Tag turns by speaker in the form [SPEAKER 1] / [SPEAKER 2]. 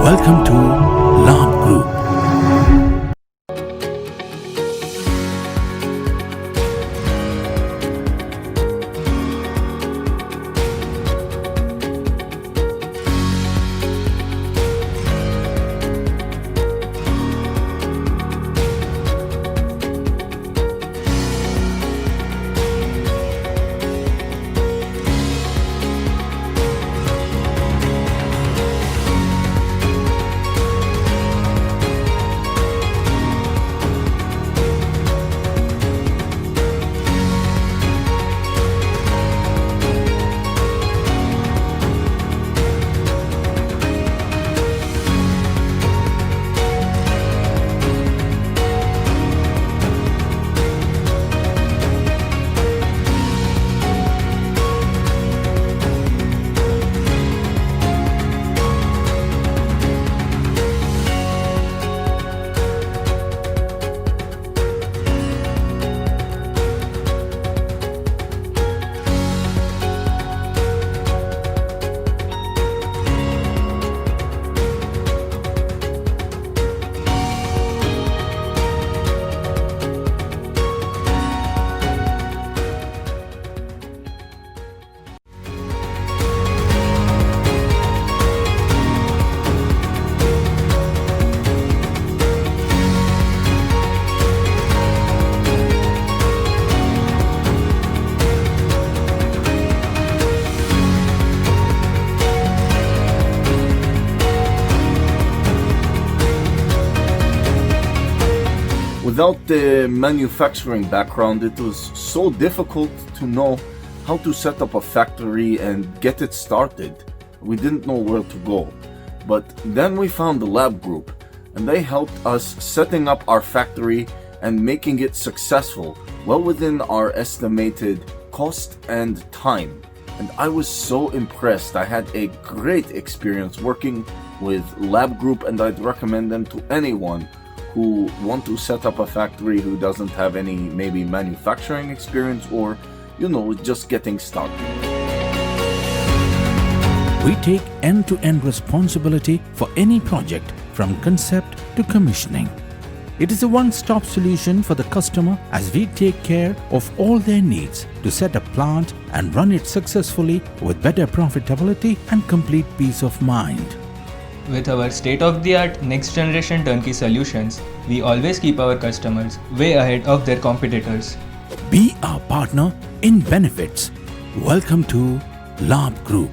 [SPEAKER 1] Welcome to Labh Group.
[SPEAKER 2] Without the manufacturing background, it was so difficult to know how to set up a factory and get it started. We didn't know where to go. But then we found the Labh Group, and they helped us setting up our factory and making it successful, well within our estimated cost and time. And I was so impressed. I had a great experience working with Labh Group, and I'd recommend them to anyone who want to set up a factory who doesn't have any maybe manufacturing experience or, just getting started.
[SPEAKER 1] We take end-to-end responsibility for any project from concept to commissioning. It is a one-stop solution for the customer as we take care of all their needs to set a plant and run it successfully with better profitability and complete peace of mind.
[SPEAKER 3] With our state-of-the-art next-generation turnkey solutions, we always keep our customers way ahead of their competitors.
[SPEAKER 1] Be our partner in benefits. Welcome to Labh Group.